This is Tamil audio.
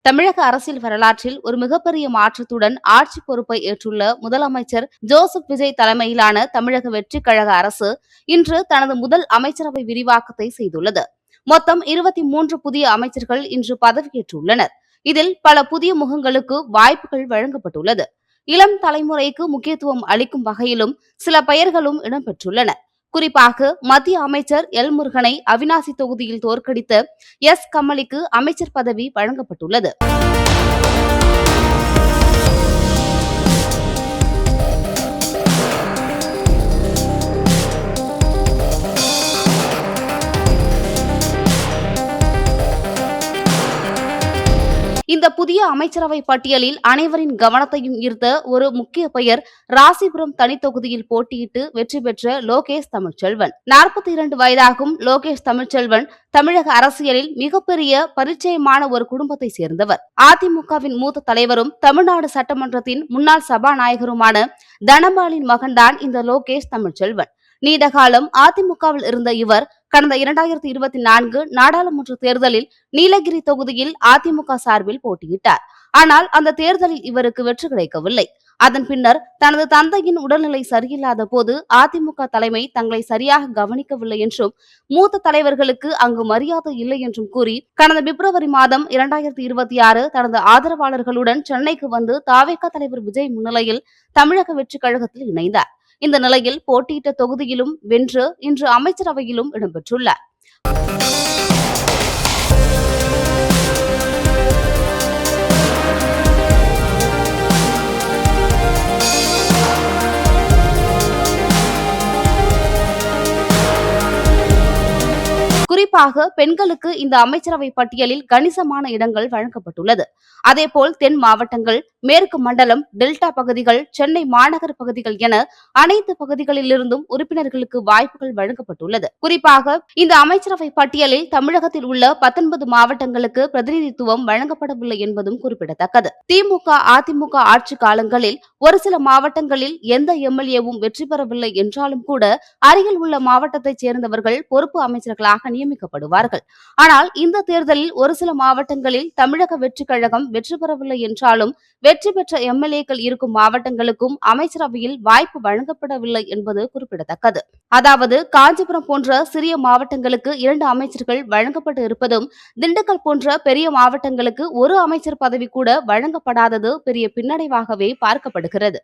தமிழக அரசியல் வரலாற்றில் ஒரு மிகப்பெரிய மாற்றத்துடன் ஆட்சி பொறுப்பை ஏற்றுள்ள முதலமைச்சர் ஜோசப் விஜய் தலைமையிலான தமிழக வெற்றிக் கழக அரசு இன்று தனது முதல் அமைச்சரவை விரிவாக்கத்தை செய்துள்ளது. மொத்தம் 23 புதிய அமைச்சர்கள் இன்று பதவியேற்றுள்ளனர். இதில் பல புதிய முகங்களுக்கு வாய்ப்புகள் வழங்கப்பட்டுள்ளது. இளம் தலைமுறைக்கு முக்கியத்துவம் அளிக்கும் வகையிலும் சில பெயர்களும் இடம்பெற்றுள்ளன. குறிப்பாக மத்திய அமைச்சர் எல் முருகனை அவிநாசி தொகுதியில் தோற்கடித்த எஸ் கமலிக்கு அமைச்சர் பதவி வழங்கப்பட்டுள்ளது. இந்த புதிய அமைச்சரவை பட்டியலில் அனைவரின் கவனத்தையும் ஈர்த்த ஒரு முக்கிய பெயர் ராசிபுரம் தனித்தொகுதியில் போட்டியிட்டு வெற்றி பெற்ற லோகேஷ் தமிழ்ச்செல்வன். 42 வயதாகும் லோகேஷ் தமிழ்ச்செல்வன் தமிழக அரசியலில் மிகப்பெரிய பரிச்சயமான ஒரு குடும்பத்தை சேர்ந்தவர். அதிமுகவின் மூத்த தலைவரும் தமிழ்நாடு சட்டமன்றத்தின் முன்னாள் சபாநாயகருமான தனபாலின் மகன்தான் இந்த லோகேஷ் தமிழ்ச்செல்வன். நீண்டகாலம் அதிமுகவில் இருந்த இவர் கடந்த 2024 நாடாளுமன்ற தேர்தலில் நீலகிரி தொகுதியில் அதிமுக சார்பில் போட்டியிட்டார். ஆனால் அந்த தேர்தலில் இவருக்கு வெற்றி கிடைக்கவில்லை. அதன் பின்னர் தனது தந்தையின் உடல்நிலை சரியில்லாத போது அதிமுக தலைமை தங்களை சரியாக கவனிக்கவில்லை என்றும் மூத்த தலைவர்களுக்கு அங்கு மரியாதை இல்லை என்றும் கூறி கடந்த பிப்ரவரி மாதம் 2026 தனது ஆதரவாளர்களுடன் சென்னைக்கு வந்து தாவேகா தலைவர் விஜய் முன்னிலையில் தமிழக வெற்றிக் கழகத்தில் இணைந்தார். இந்த நிலையில் போட்டியிட்ட தொகுதியிலும் வென்று இன்று அமைச்சரவையிலும் இடம்பெற்றுள்ளார். குறிப்பாக பெண்களுக்கு இந்த அமைச்சரவை பட்டியலில் கணிசமான இடங்கள் வழங்கப்பட்டுள்ளது. அதேபோல் தென் மாவட்டங்கள், மேற்கு மண்டலம், டெல்டா பகுதிகள், சென்னை மாநகர பகுதிகள் என அனைத்து பகுதிகளிலிருந்தும் உறுப்பினர்களுக்கு வாய்ப்புகள் வழங்கப்பட்டுள்ளது. குறிப்பாக இந்த அமைச்சரவை பட்டியலில் தமிழகத்தில் உள்ள 19 மாவட்டங்களுக்கு பிரதிநிதித்துவம் வழங்கப்படவில்லை என்பதும் குறிப்பிடத்தக்கது. திமுக, அதிமுக ஆட்சி காலங்களில் ஒரு சில மாவட்டங்களில் எந்த எம்எல்ஏவும் வெற்றி பெறவில்லை என்றாலும் கூட அருகில் உள்ள மாவட்டத்தைச் சேர்ந்தவர்கள் பொறுப்பு அமைச்சர்களாக நியமிக்கப்படுவார்கள். ஆனால் இந்த தேர்தலில் ஒரு சில மாவட்டங்களில் தமிழக வெற்றிக் கழகம் வெற்றி பெறவில்லை என்றாலும் வெற்றி பெற்ற எம்எல்ஏக்கள் இருக்கும் மாவட்டங்களுக்கும் அமைச்சரவையில் வாய்ப்பு வழங்கப்படவில்லை என்பது குறிப்பிடத்தக்கது. அதாவது காஞ்சிபுரம் போன்ற சிறிய மாவட்டங்களுக்கு 2 அமைச்சர்கள் வழங்கப்பட்டு இருப்பதும், திண்டுக்கல் போன்ற பெரிய மாவட்டங்களுக்கு ஒரு அமைச்சர் பதவி கூட வழங்கப்படாதது பெரிய பின்னடைவாகவே பார்க்கப்படுகிறது.